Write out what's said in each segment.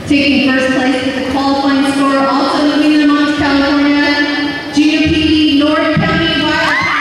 Taking first place with the qualifying score, also moving them on to California, Junior PD North County Wildcats.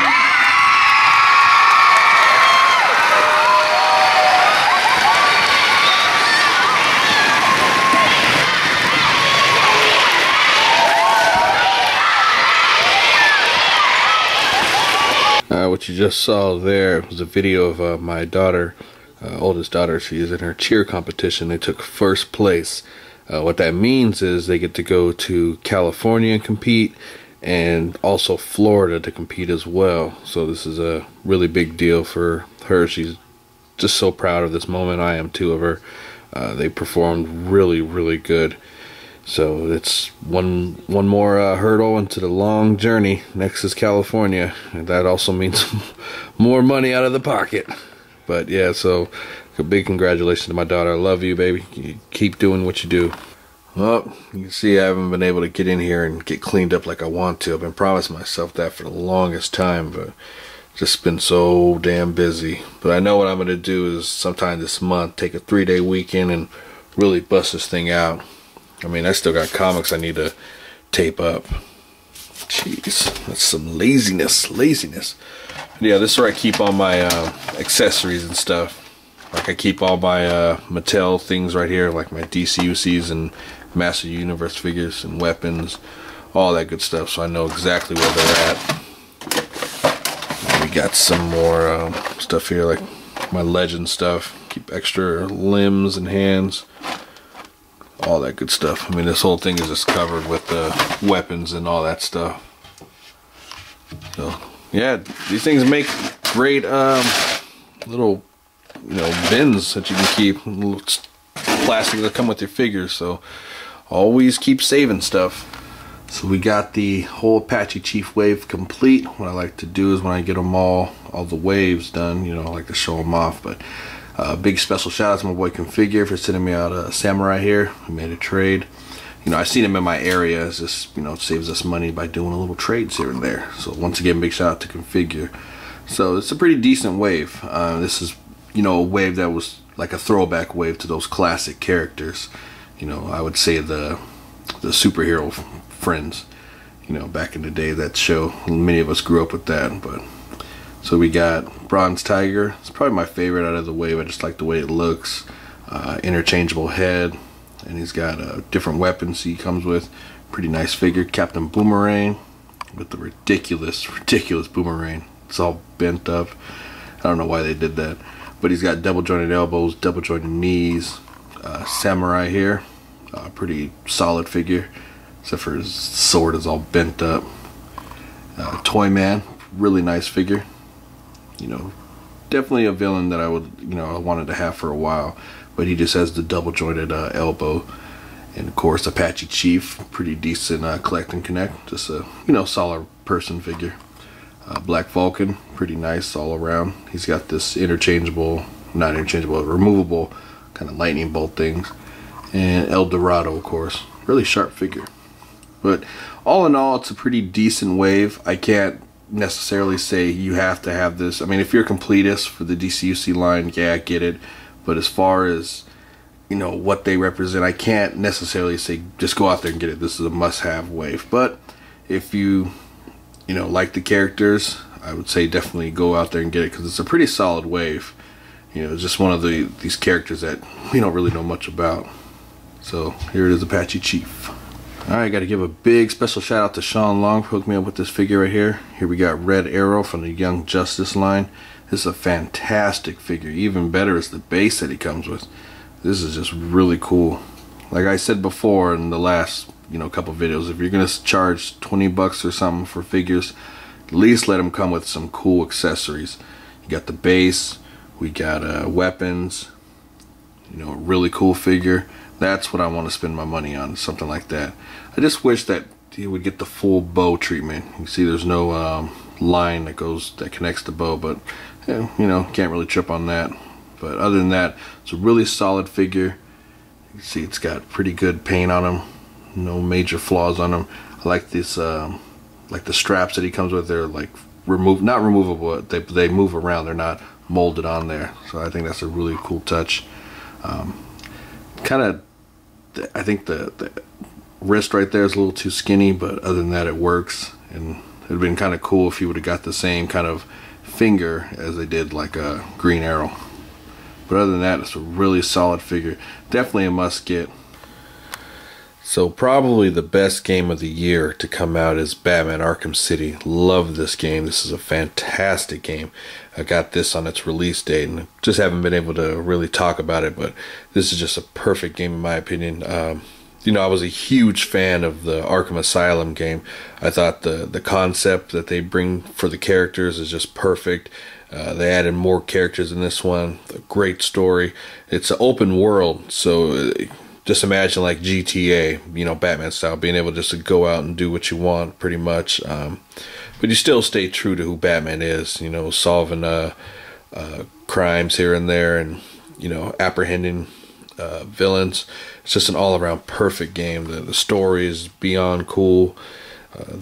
What you just saw there was a video of my daughter, oldest daughter. She is in her cheer competition. They took first place. What that means is they get to go to California and compete, and also Florida to compete as well. So this is a really big deal for her. She's just so proud of this moment. I am too of her. They performed really good. So it's one more hurdle into the long journey. Next is California, and that also means more money out of the pocket. But yeah, so a big congratulations to my daughter. I love you, baby. You keep doing what you do. Well, you can see I haven't been able to get in here and get cleaned up like I want to. I've been promising myself that for the longest time, but just been so damn busy. But I know what I'm going to do is sometime this month take a 3-day weekend and really bust this thing out. I mean, I still got comics I need to tape up. Jeez, that's some laziness. Yeah, this is where I keep all my accessories and stuff. Like I keep all my Mattel things right here, like my DCUCs and Master Universe figures and weapons, all that good stuff, so I know exactly where they're at. And we got some more stuff here, like my Legend stuff. Keep extra limbs and hands. All that good stuff. I mean, this whole thing is just covered with weapons and all that stuff. So yeah, these things make great little, you know, bins that you can keep, little plastic that come with your figures. So always keep saving stuff. So we got the whole Apache Chief wave complete. What I like to do is when I get them all the waves done, you know, I like to show them off. But big special shout out to my boy Configure for sending me out a Samurai here. We made a trade. You know, I seen him in my area. It's just, you know, it saves us money by doing a little trades here and there. So once again, big shout out to Configure. So it's a pretty decent wave. This is, you know, a wave that was like a throwback wave to those classic characters. You know, I would say the superhero friends. You know, back in the day, that show. Many of us grew up with that, but. So we got Bronze Tiger. It's probably my favorite out of the wave. I just like the way it looks. Interchangeable head, and he's got different weapons he comes with. Pretty nice figure. Captain Boomerang with the ridiculous boomerang. It's all bent up. I don't know why they did that, but he's got double jointed elbows, double jointed knees. Samurai here, pretty solid figure, except for his sword is all bent up. Toy Man, really nice figure. You know, definitely a villain that I would, you know, I wanted to have for a while, but he just has the double jointed elbow. And of course, Apache Chief, pretty decent collect and connect, just a, you know, solid person figure. Black Vulcan, pretty nice all around. He's got this interchangeable, not interchangeable, removable kind of lightning bolt things. And El Dorado, of course, really sharp figure. But all in all, it's a pretty decent wave. I can't necessarily say you have to have this. I mean, if you're a completist for the DCUC line, yeah, I get it. But as far as, you know, what they represent, I can't necessarily say just go out there and get it. This is a must-have wave. But if you know, like the characters, I would say definitely go out there and get it, because it's a pretty solid wave. You know, it's just one of these characters that we don't really know much about. So here it is, Apache Chief. Alright, got to give a big special shout out to Sean Long for hooking me up with this figure right here. Here we got Red Arrow from the Young Justice line. This is a fantastic figure. Even better is the base that he comes with. This is just really cool. Like I said before in the last, you know, couple videos, if you're going to charge 20 bucks or something for figures, at least let them come with some cool accessories. You got the base, we got weapons, you know, a really cool figure. That's what I want to spend my money on, something like that. I just wish that he would get the full bow treatment. You can see there's no line that connects the bow, but you know, can't really trip on that. But other than that, it's a really solid figure. You can see it's got pretty good paint on him, no major flaws on him. I like this, like the straps that he comes with. They're like not removable. They move around. They're not molded on there. So I think that's a really cool touch. Kind of, I think the wrist right there is a little too skinny, but other than that, it works. And it'd have been kind of cool if he would have got the same kind of finger as they did like a Green Arrow. But other than that, it's a really solid figure. Definitely a must get. So probably the best game of the year to come out is Batman Arkham City. Love this game. This is a fantastic game. I got this on its release date and just haven't been able to really talk about it, but this is just a perfect game in my opinion. You know, I was a huge fan of the Arkham Asylum game. I thought the concept that they bring for the characters is just perfect. They added more characters in this one. A great story. It's an open world, so just imagine like GTA, you know, Batman style, being able just to go out and do what you want pretty much. But you still stay true to who Batman is, you know, solving crimes here and there and, you know, apprehending villains. It's just an all-around perfect game. The story is beyond cool.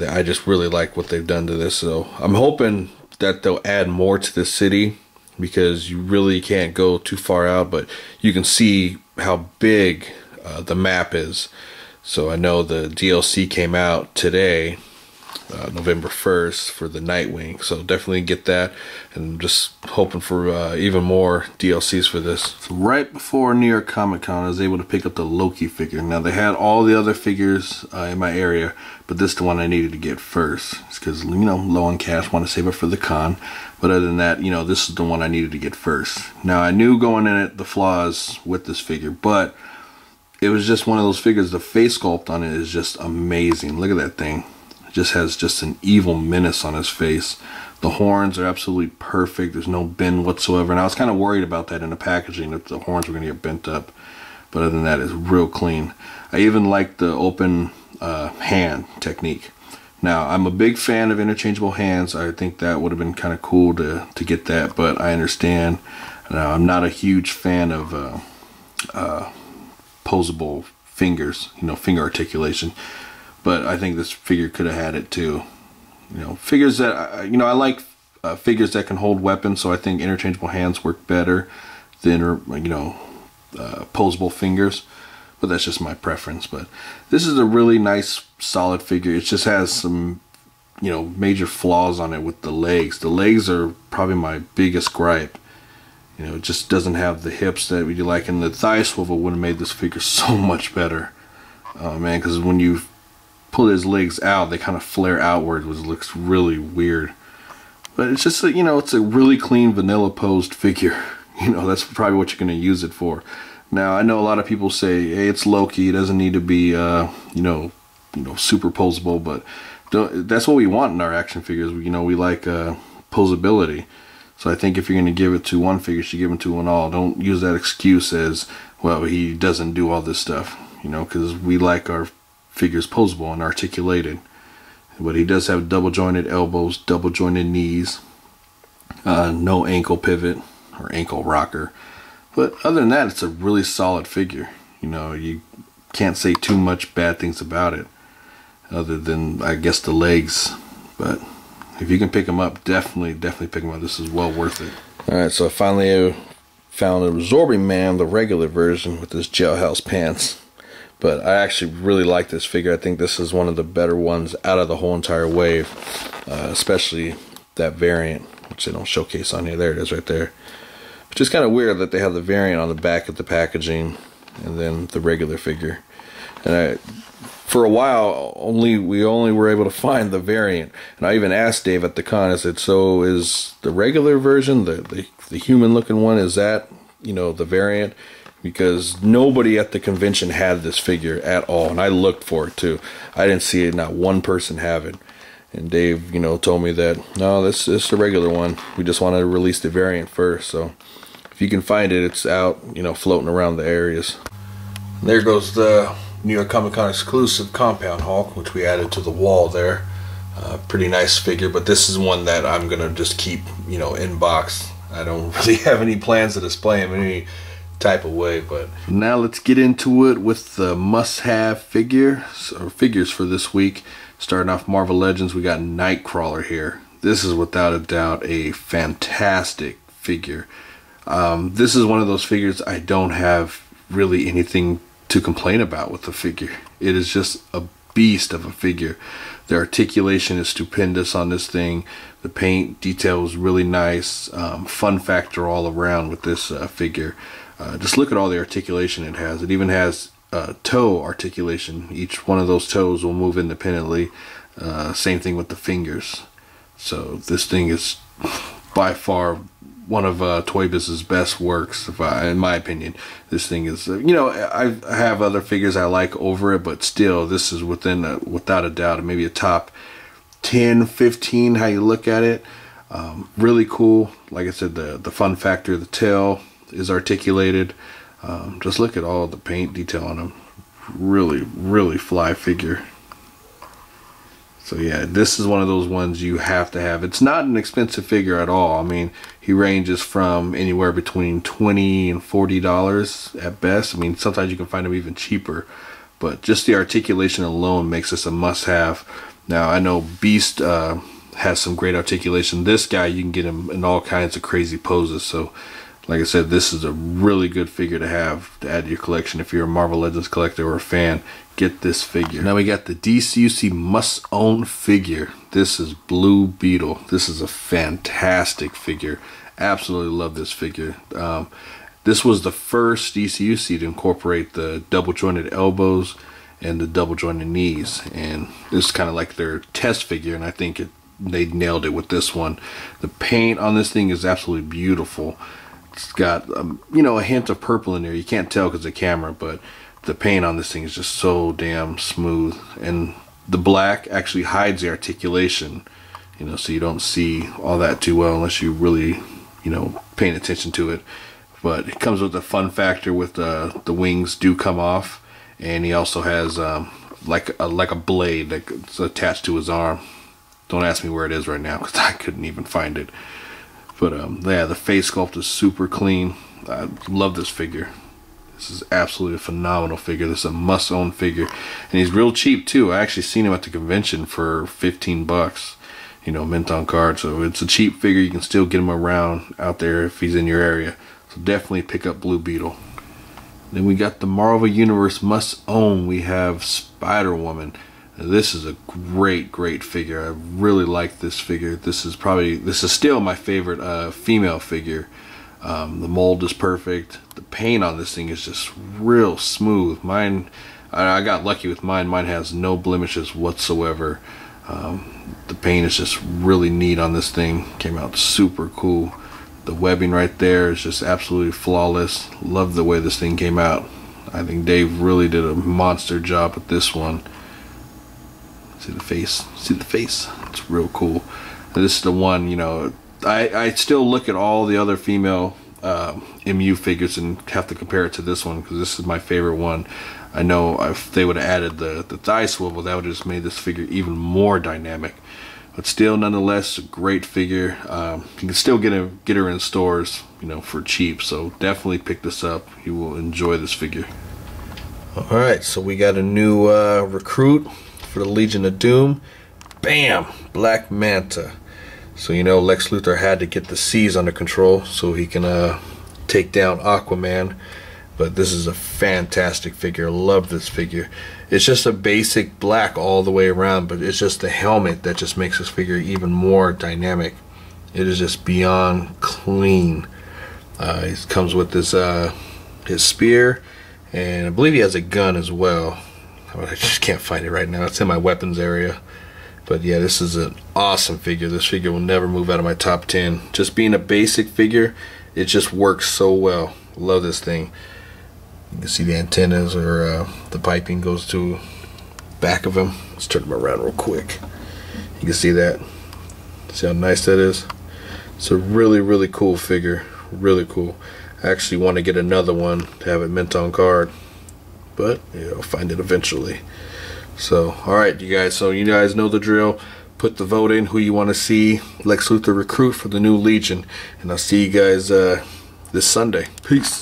I just really like what they've done to this. So I'm hoping that they'll add more to this city, because you really can't go too far out, but you can see how big the map is. So I know the DLC came out today, November 1st, for the Nightwing, so definitely get that, and just hoping for even more DLCs for this. So right before New York Comic Con, I was able to pick up the Loki figure. Now they had all the other figures in my area, but this is the one I needed to get first. It's because, you know, low on cash, want to save it for the con. But other than that, you know, this is the one I needed to get first. Now I knew going in it the flaws with this figure, but it was just one of those figures. The face sculpt on it is just amazing. Look at that thing. It just has just an evil menace on his face. The horns are absolutely perfect. There's no bend whatsoever. And I was kind of worried about that in the packaging, if the horns were going to get bent up. But other than that, it's real clean. I even like the open hand technique. Now, I'm a big fan of interchangeable hands. I think that would have been kind of cool to get that. But I understand. I'm not a huge fan of posable fingers, you know, finger articulation, but I think this figure could have had it too. You know, figures that, you know, I like figures that can hold weapons, so I think interchangeable hands work better than, you know, posable fingers, but that's just my preference. But this is a really nice, solid figure. It just has some, you know, major flaws on it with the legs. The legs are probably my biggest gripe. You know, it just doesn't have the hips that we like, and the thigh swivel would have made this figure so much better. Oh man, because when you pull his legs out, they kind of flare outward, which looks really weird. But it's just, you know, it's a really clean vanilla posed figure. You know, that's probably what you're going to use it for. Now, I know a lot of people say, hey, it's Loki, it doesn't need to be, you know, super posable, but that's what we want in our action figures. You know, we like posability. So I think if you're going to give it to one figure, you should give it to one all. Don't use that excuse as, well, he doesn't do all this stuff, you know, because we like our figures posable and articulated. But he does have double jointed elbows, double jointed knees, no ankle pivot or ankle rocker. But other than that, it's a really solid figure. You know, you can't say too much bad things about it, other than, I guess, the legs. But if you can pick them up, definitely pick them up. This is well worth it. Alright, so I finally found a Absorbing Man, the regular version, with his jailhouse pants. But I actually really like this figure. I think this is one of the better ones out of the whole entire wave. Especially that variant, which they don't showcase on here. There it is right there. Which is kind of weird that they have the variant on the back of the packaging and then the regular figure. And for a while, we only were able to find the variant. And I even asked Dave at the con, I said, so is the regular version, the human looking one, is that, you know, the variant? Because nobody at the convention had this figure at all, and I looked for it too. I didn't see it, not one person have it. And Dave, you know, told me that, no, this is the regular one. We just wanted to release the variant first. So if you can find it, it's out, you know, floating around the areas. There goes the New York Comic Con exclusive Compound Hulk, which we added to the wall there. Pretty nice figure, but this is one that I'm gonna just keep, in box. I don't really have any plans to display him in any type of way. But now let's get into it with the must-have figures for this week. Starting off Marvel Legends, we got Nightcrawler here. This is without a doubt a fantastic figure. This is one of those figures I don't have really anything to complain about with the figure. It is just a beast of a figure. The articulation is stupendous on this thing. The paint detail is really nice. Fun factor all around with this figure. Just look at all the articulation it has. It even has toe articulation. Each one of those toes will move independently. Same thing with the fingers. So this thing is by far one of Toy Biz's best works, in my opinion. This thing is, I have other figures I like over it, but still, this is without a doubt, maybe a top 10, 15, how you look at it. Really cool. Like I said, the fun factor, the tail is articulated. Just look at all the paint detail on him. Really, really fly figure. So yeah, this is one of those ones you have to have. It's not an expensive figure at all. I mean, he ranges from anywhere between $20 and $40 at best. I mean, sometimes you can find them even cheaper. But just the articulation alone makes this a must-have. Now, I know Beast has some great articulation. This guy, you can get him in all kinds of crazy poses. So, like I said, this is a really good figure to have to add to your collection. If you're a Marvel Legends collector or a fan, get this figure. Now we got the DCUC must-own figure. This is Blue Beetle. This is a fantastic figure. Absolutely love this figure. This was the first DCUC to incorporate the double-jointed elbows and the double-jointed knees. And this is kind of like their test figure, and I think they nailed it with this one. The paint on this thing is absolutely beautiful. It's got, a hint of purple in there. You can't tell because of the camera, but the paint on this thing is just so damn smooth. And the black actually hides the articulation, so you don't see all that too well unless you really, paying attention to it. But it comes with a fun factor with the wings do come off. And he also has like a blade that's attached to his arm. Don't ask me where it is right now because I couldn't even find it. But yeah, the face sculpt is super clean. I love this figure. This is absolutely a phenomenal figure. This is a must-own figure, and he's real cheap too. I actually seen him at the convention for 15 bucks. Mint on card. So it's a cheap figure. You can still get him around out there if he's in your area. So definitely pick up Blue Beetle. Then we got the Marvel Universe must-own. We have Spider-Woman. This is a great figure. I really like this figure. This is still my favorite female figure. The mold is perfect. The paint on this thing is just real smooth. Mine, I got lucky with mine. Mine has no blemishes whatsoever. The paint is just really neat on this thing. Came out super cool. The webbing right there is just absolutely flawless. Love the way this thing came out. I think Dave really did a monster job with this one. See the face? See the face? It's real cool. This is the one, I still look at all the other female MU figures and have to compare it to this one because this is my favorite one. I know if they would have added the thigh swivel, that would have just made this figure even more dynamic. But still, nonetheless, a great figure. You can still get her in stores, for cheap. So definitely pick this up. You will enjoy this figure. All right, so we got a new recruit for the Legion of Doom. Bam! Black Manta. So Lex Luthor had to get the seas under control so he can take down Aquaman. But this is a fantastic figure. Love this figure. It's just a basic black all the way around, but it's just the helmet that just makes this figure even more dynamic. It is just beyond clean. He comes with this his spear, and I believe he has a gun as well. I just can't find it right now. It's in my weapons area. But yeah, this is an awesome figure. This figure will never move out of my top 10. Just being a basic figure, it just works so well. Love this thing. You can see the antennas or the piping goes to back of him. Let's turn him around real quick. You can see that. See how nice that is? It's a really cool figure. Really cool. I actually want to get another one to have it mint on card. but I'll find it eventually. So, alright, you guys. So, you guys know the drill. Put the vote in who you want to see Lex Luthor recruit for the new Legion. And I'll see you guys this Sunday. Peace.